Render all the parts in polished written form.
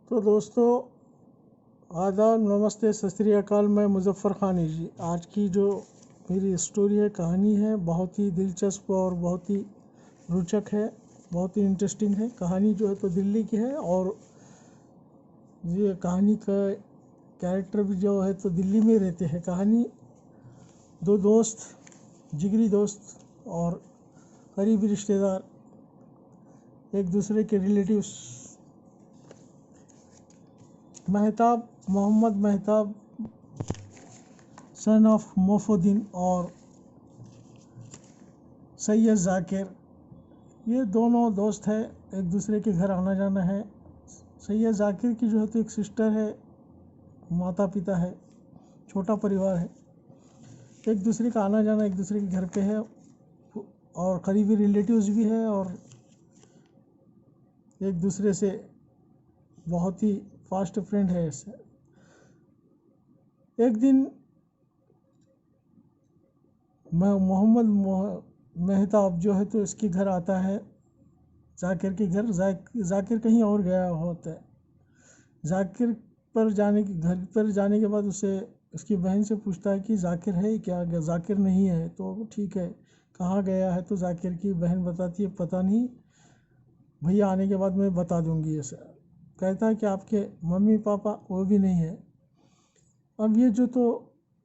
तो दोस्तों, आदाब, नमस्ते, सत श्री अकाल। मैं मुज़फ़्फ़र ख़ानी जी। आज की जो मेरी स्टोरी है, कहानी है, बहुत ही दिलचस्प और बहुत ही रोचक है, बहुत ही इंटरेस्टिंग है। कहानी जो है तो दिल्ली की है और ये कहानी का कैरेक्टर भी जो है तो दिल्ली में रहते हैं। कहानी दो दोस्त, जिगरी दोस्त और करीबी रिश्तेदार, एक दूसरे के relatives, Mehtab, Mohammad Mehtab son of Mofuddin और सैयद जाकिर, ये दोनों दोस्त हैं। एक दूसरे के घर आना जाना है। सैयद जाकिर की जो है तो एक सिस्टर है, माता पिता है, छोटा परिवार है। एक दूसरे का आना जाना एक दूसरे के घर पे है और करीबी रिलेटिव्स भी है और एक दूसरे से बहुत ही फास्ट फ्रेंड है। एक दिन मोहम्मद मेहताब जो है तो इसके घर आता है, जाकिर के घर। जाकिर कहीं और गया होता है। जाकिर घर पर जाने के बाद उसे उसकी बहन से पूछता है कि जाकिर है क्या? जाकिर नहीं है। तो ठीक है, कहाँ गया है? तो जाकिर की बहन बताती है, पता नहीं भैया, आने के बाद मैं बता दूंगी। ऐसा कहता है कि आपके मम्मी पापा वो भी नहीं है। अब ये जो तो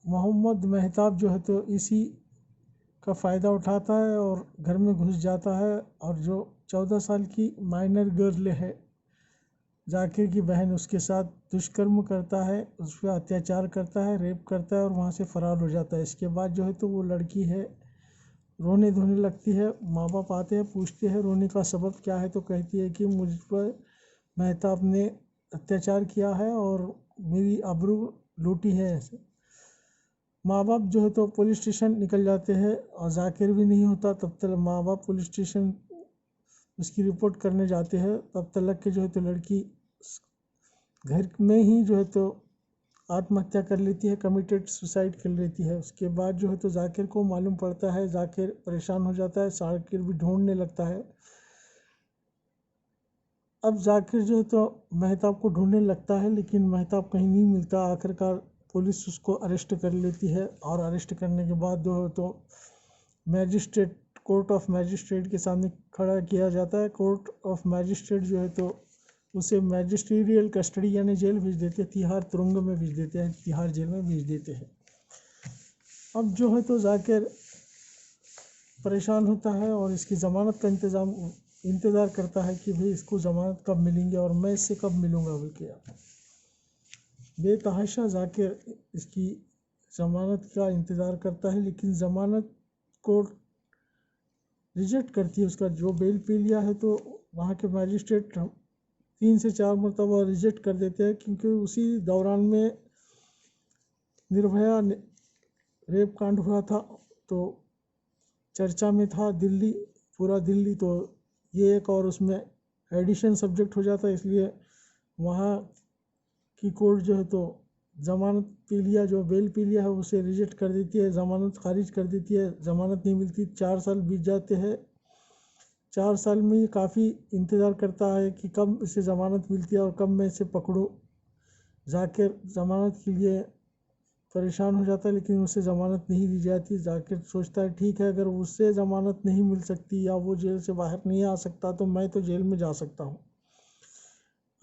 मोहम्मद मेहताब जो है तो इसी का फ़ायदा उठाता है और घर में घुस जाता है और जो 14 साल की माइनर गर्ल है, जाकिर की बहन, उसके साथ दुष्कर्म करता है, उस पर अत्याचार करता है, रेप करता है और वहाँ से फ़रार हो जाता है। इसके बाद जो है तो वो लड़की है, रोने धोने लगती है। माँ बाप आते हैं, पूछते हैं रोने का सबब क्या है, तो कहती है कि मुझ पर मेहताब ने अत्याचार किया है और मेरी आबरू लूटी है। ऐसे माँ बाप जो है तो पुलिस स्टेशन निकल जाते हैं और जाकिर भी नहीं होता। तब तक माँ बाप पुलिस स्टेशन उसकी रिपोर्ट करने जाते हैं। तब तक के जो है तो लड़की घर में ही जो है तो आत्महत्या कर लेती है, कमिटेड सुसाइड कर लेती है। उसके बाद जो है तो जाकिर को मालूम पड़ता है, जाकिर परेशान हो जाता है, जाकिर भी ढूंढने लगता है। अब जाकिर जो है तो मेहताब को ढूंढने लगता है, लेकिन मेहताब कहीं नहीं मिलता। आखिरकार पुलिस उसको अरेस्ट कर लेती है और अरेस्ट करने के बाद जो है तो मैजिस्ट्रेट, कोर्ट ऑफ मैजिस्ट्रेट के सामने खड़ा किया जाता है। कोर्ट ऑफ मैजिस्ट्रेट जो है तो उसे मैजिस्ट्रियल कस्टडी यानी जेल भेज देते हैं, तिहाड़ तुरंग में भेज देते हैं, तिहाड़ जेल में भेज देते हैं। अब जो है तो जाकिर परेशान होता है और इसकी ज़मानत का इंतज़ार करता है कि भाई इसको ज़मानत कब मिलेंगे और मैं इससे कब मिलूँगा। बोल के बेतहाशा जाकिर इसकी ज़मानत का इंतज़ार करता है, लेकिन ज़मानत को रिजेक्ट करती है। उसका जो बेल पी लिया है तो वहाँ के मैजिस्ट्रेट 3 से 4 मरतबा रिजेक्ट कर देते हैं, क्योंकि उसी दौरान में निर्भया रेप कांड हुआ था तो चर्चा में था दिल्ली, पूरा दिल्ली। तो ये एक और उसमें एडिशन सब्जेक्ट हो जाता है, इसलिए वहाँ की कोर्ट जो है तो ज़मानत पी लिया, जो बेल पी लिया है उसे रिजेक्ट कर देती है, ज़मानत खारिज कर देती है, ज़मानत नहीं मिलती। 4 साल बीत जाते हैं। 4 साल में ये काफ़ी इंतज़ार करता है कि कब इसे ज़मानत मिलती है और कब मैं इसे पकड़ूँ। जाकिर ज़मानत के लिए परेशान हो जाता है, लेकिन उसे ज़मानत नहीं दी जाती। जाकिर सोचता है ठीक है, अगर उससे ज़मानत नहीं मिल सकती या वो जेल से बाहर नहीं आ सकता तो मैं तो जेल में जा सकता हूँ।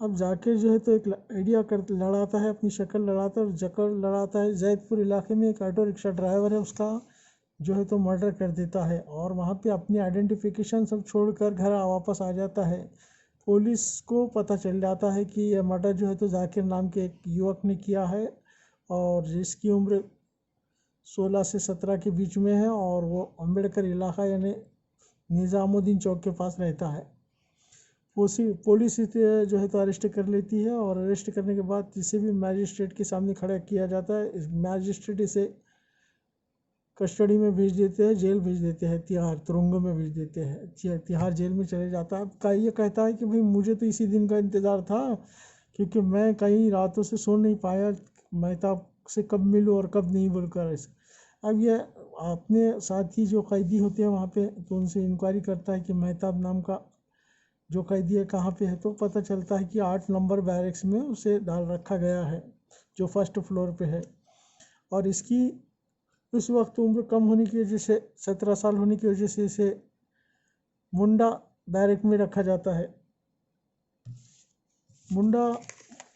अब जाकिर जो है तो एक आइडिया लड़ाता है, अपनी शक्ल लड़ाता है और जकड़ लड़ाता है। जैदपुर इलाके में एक ऑटो रिक्शा ड्राइवर है, उसका जो है तो मर्डर कर देता है और वहाँ पे अपनी आइडेंटिफिकेशन सब छोड़कर घर वापस आ जाता है। पुलिस को पता चल जाता है कि यह मर्डर जो है तो जाकिर नाम के एक युवक ने किया है और जिसकी उम्र 16 से 17 के बीच में है और वो अम्बेडकर इलाका यानी निज़ामुद्दीन चौक के पास रहता है। पुलिस इसे जो है तो अरेस्ट कर लेती है और अरेस्ट करने के बाद इसे भी मैजिस्ट्रेट के सामने खड़ा किया जाता है। इस मैजिस्ट्रेट इसे कस्टडी में भेज देते हैं, जेल भेज देते हैं, तिहाड़ तुरंग में भेज देते हैं, तिहाड़ जेल में चले जाता है। अब ये कहता है कि भाई मुझे तो इसी दिन का इंतज़ार था, क्योंकि मैं कई रातों से सो नहीं पाया, मेहताब से कब मिलूँ और कब नहीं, बोलकर ऐसे। अब ये अपने साथी जो कैदी होते हैं वहाँ पे, तो उनसे इंक्वायरी करता है कि मेहताब नाम का जो कैदी है कहाँ पे है, तो पता चलता है कि 8 नंबर बैरक्स में उसे डाल रखा गया है जो फर्स्ट फ्लोर पे है। और इसकी उस वक्त उम्र कम होने की वजह से, 17 साल होने की वजह से इसे मुंडा बैरक में रखा जाता है। मुंडा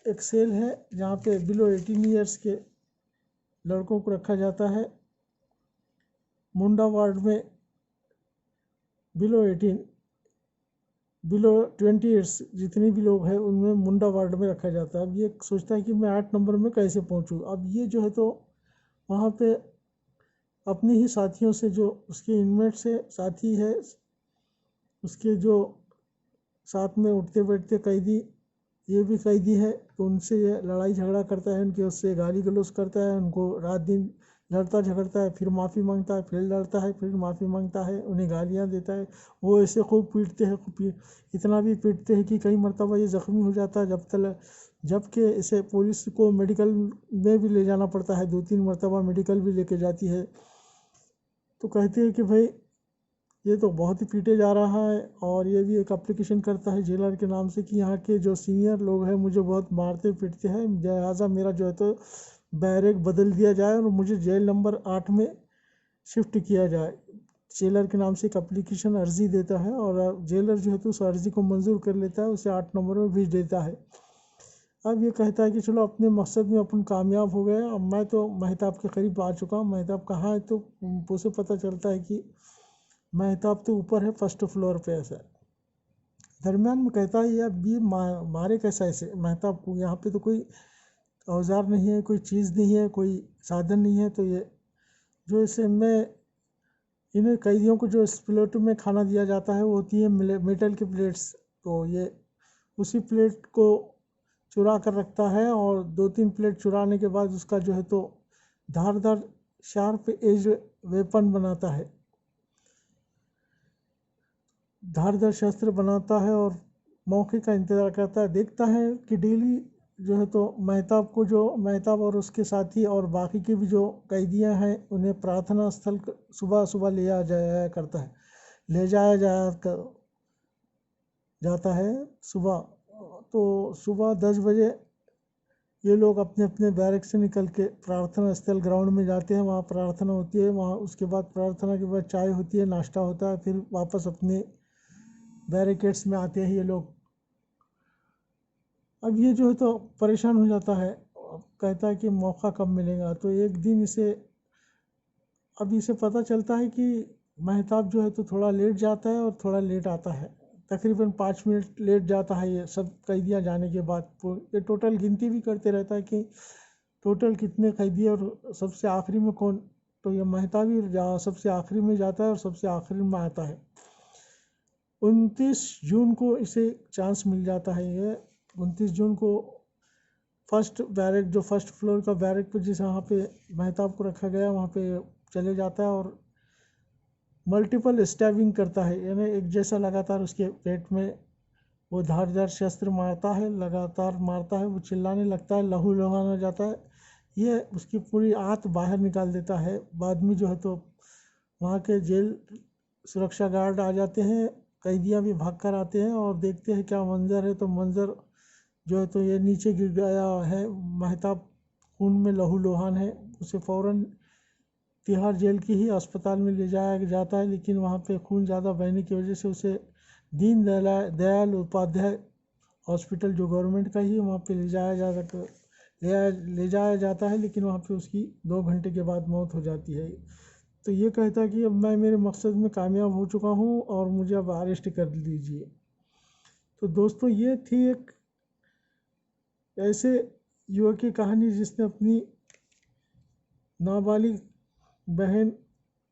एक सेल है जहाँ पे बिलो 18 ईयर्स के लड़कों को रखा जाता है। मुंडा वार्ड में बिलो 20 ईयर्स जितने भी लोग हैं उनमें मुंडा वार्ड में रखा जाता है। अब ये सोचता है कि मैं 8 नंबर में कैसे पहुंचूं। अब ये जो है तो वहाँ पे अपने ही साथियों से, जो उसके इनमेट से साथी है, उसके जो साथ में उठते बैठते कैदी, ये भी कैदी है, तो उनसे ये लड़ाई झगड़ा करता है, उनके उससे गाली गलौज करता है, उनको रात दिन लड़ता झगड़ता है, फिर माफ़ी मांगता है, फिर लड़ता है, फिर माफ़ी मांगता है, उन्हें गालियाँ देता है। वो ऐसे खूब पीटते हैं, इतना भी पीटते हैं कि कई मरतबा ये ज़ख्मी हो जाता है, जबकि इसे पुलिस को मेडिकल में भी ले जाना पड़ता है, 2-3 मरतबा मेडिकल भी लेके जाती है। तो कहते हैं कि भाई ये तो बहुत ही पीटे जा रहा है, और ये भी एक एप्लीकेशन करता है जेलर के नाम से कि यहाँ के जो सीनियर लोग हैं मुझे बहुत मारते पीटते हैं, लिहाजा मेरा जो है तो बैरक बदल दिया जाए और मुझे जेल नंबर 8 में शिफ्ट किया जाए। जेलर के नाम से एक एप्लीकेशन अर्जी देता है, और जेलर जो है तो उस अर्जी को मंजूर कर लेता है, उसे 8 नंबर में भेज देता है। अब ये कहता है कि चलो अपने मकसद में अपन कामयाब हो गए, अब मैं तो मेहताब के करीब आ चुका हूँ। मेहताब कहाँ है, तो उसे पता चलता है कि मेहताब तो ऊपर है, फर्स्ट फ्लोर पे ऐसा। दरमियान में कहता है यार ये मारे कैसा ऐसे मेहताब को, यहाँ पे तो कोई औजार नहीं है, कोई चीज़ नहीं है, कोई साधन नहीं है, तो ये जो इसे मैं इन्हें कैदियों को जो इस प्लेट में खाना दिया जाता है वो होती है मेटल की प्लेट्स। तो ये उसी प्लेट को चुरा कर रखता है, और 2-3 प्लेट चुराने के बाद उसका जो है तो धारदार शार्प एज वेपन बनाता है, धारदार शस्त्र बनाता है, और मौके का इंतज़ार करता है। देखता है कि डेली जो है तो मेहताब और उसके साथी और बाकी के भी जो कैदियां हैं उन्हें प्रार्थना स्थल सुबह सुबह ले जाया जाता है सुबह। तो सुबह 10 बजे ये लोग अपने अपने बैरक से निकल के प्रार्थना स्थल ग्राउंड में जाते हैं, वहाँ प्रार्थना होती है, वहाँ उसके बाद प्रार्थना के बाद चाय होती है, नाश्ता होता है, फिर वापस अपने बैरिकेड्स में आते हैं ये लोग। अब ये जो है तो परेशान हो जाता है, कहता है कि मौका कब मिलेगा। तो एक दिन अब इसे पता चलता है कि मेहताब जो है तो थोड़ा लेट जाता है और थोड़ा लेट आता है, तकरीबन 5 मिनट लेट जाता है ये सब कैदियाँ जाने के बाद। तो ये टोटल गिनती भी करते रहता है कि टोटल कितने कैदी और सबसे आखिरी में कौन। तो ये मेहताब ही सबसे आखिरी में जाता है और सबसे आखिरी में आता है। 29 जून को इसे चांस मिल जाता है। ये 29 जून को फर्स्ट बैरक, जो फर्स्ट फ्लोर का बैरक पे जिस वहाँ पे मेहताब को रखा गया वहाँ पे चले जाता है, और मल्टीपल स्टैबिंग करता है, यानी एक जैसा लगातार उसके पेट में वो धारदार शस्त्र मारता है, लगातार मारता है, वो चिल्लाने लगता है, लहू लुहान हो जाता है, ये उसकी पूरी आंत बाहर निकाल देता है। बाद में जो है तो वहाँ के जेल सुरक्षा गार्ड आ जाते हैं, कैदियाँ भी भाग कर आते हैं और देखते हैं क्या मंजर है। तो मंजर जो है तो ये नीचे गिर गया है, मेहताब खून में लहू लुहान है, उसे फ़ौरन तिहाड़ जेल की ही अस्पताल में ले जाया जाता है, लेकिन वहाँ पे खून ज़्यादा बहने की वजह से उसे दीन दयाल उपाध्याय हॉस्पिटल, जो गवर्नमेंट का ही, वहाँ पे ले जाया जाता है, लेकिन वहाँ पे उसकी 2 घंटे के बाद मौत हो जाती है। तो ये कहता है कि अब मैं मेरे मकसद में कामयाब हो चुका हूँ और मुझे अब अरेस्ट कर लीजिए। तो दोस्तों ये थी एक ऐसे युवक की कहानी जिसने अपनी नाबालिग बहन,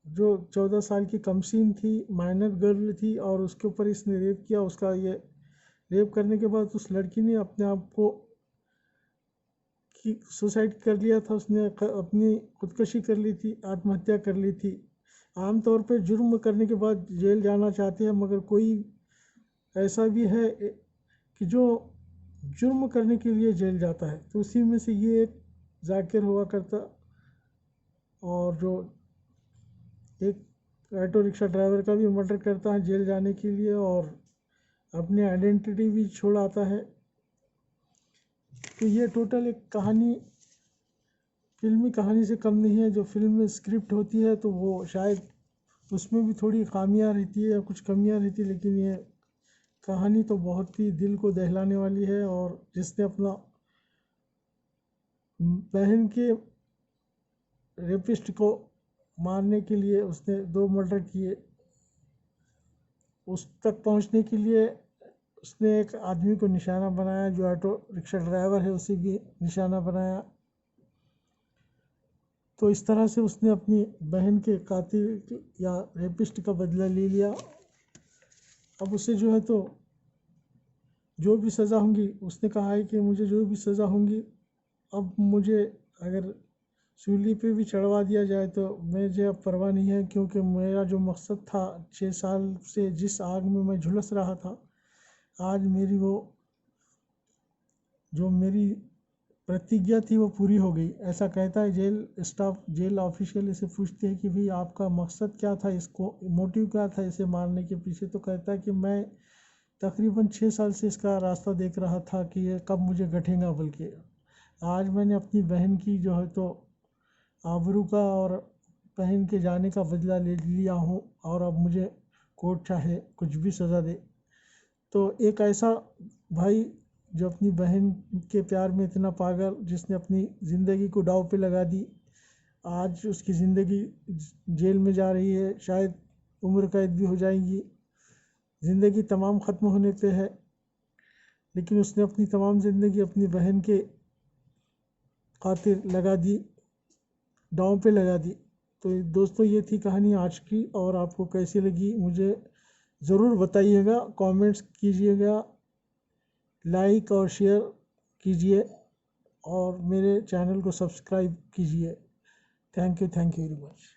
जो 14 साल की कमसीन थी, माइनर गर्ल थी, और उसके ऊपर इसने रेप किया। उसका ये रेप करने के बाद उस लड़की ने अपने आप को सुसाइड कर लिया था, उसने अपनी खुदकशी कर ली थी, आत्महत्या कर ली थी। आमतौर पे जुर्म करने के बाद जेल जाना चाहते हैं, मगर कोई ऐसा भी है कि जो जुर्म करने के लिए जेल जाता है। तो उसी में से ये एक जाकिर हुआ करता, और जो एक ऑटो रिक्शा ड्राइवर का भी मर्डर करता है जेल जाने के लिए, और अपनी आइडेंटिटी भी छोड़ आता है। तो ये टोटल एक कहानी फिल्मी कहानी से कम नहीं है। जो फिल्म में स्क्रिप्ट होती है तो वो शायद उसमें भी थोड़ी खामियां रहती है या कुछ कमियां रहती है, लेकिन ये कहानी तो बहुत ही दिल को दहलाने वाली है। और जिसने अपना बहन के रेपिस्ट को मारने के लिए उसने 2 मर्डर किए, उस तक पहुंचने के लिए उसने एक आदमी को निशाना बनाया जो ऑटो रिक्शा ड्राइवर है, उसी की निशाना बनाया। तो इस तरह से उसने अपनी बहन के कातिल या रेपिस्ट का बदला ले लिया। अब उसे जो है तो जो भी सज़ा होंगी, उसने कहा है कि मुझे जो भी सज़ा होंगी, अब मुझे अगर सूली पे भी चढ़वा दिया जाए तो मुझे अब परवाह नहीं है, क्योंकि मेरा जो मकसद था 6 साल से जिस आग में मैं झुलस रहा था, आज मेरी वो जो मेरी प्रतिज्ञा थी वो पूरी हो गई। ऐसा कहता है जेल स्टाफ, जेल ऑफिशियल इसे पूछते हैं कि भाई आपका मकसद क्या था, इसको मोटिव क्या था इसे मारने के पीछे। तो कहता है कि मैं तकरीबन 6 साल से इसका रास्ता देख रहा था कि ये कब मुझे गठेगा, बल्कि आज मैंने अपनी बहन की जो है तो आबरू का और बहन के जाने का बदला ले लिया हूँ, और अब मुझे कोर्ट चाहे कुछ भी सज़ा दे। तो एक ऐसा भाई जो अपनी बहन के प्यार में इतना पागल, जिसने अपनी ज़िंदगी को दांव पे लगा दी, आज उसकी ज़िंदगी जेल में जा रही है, शायद उम्र कैद भी हो जाएगी, ज़िंदगी तमाम ख़त्म होने पे है, लेकिन उसने अपनी तमाम ज़िंदगी अपनी बहन के खातिर लगा दी, दांव पे लगा दी। तो दोस्तों ये थी कहानी आज की, और आपको कैसी लगी मुझे ज़रूर बताइएगा, कमेंट्स कीजिएगा, लाइक और शेयर कीजिए, और मेरे चैनल को सब्सक्राइब कीजिए। Thank you very much.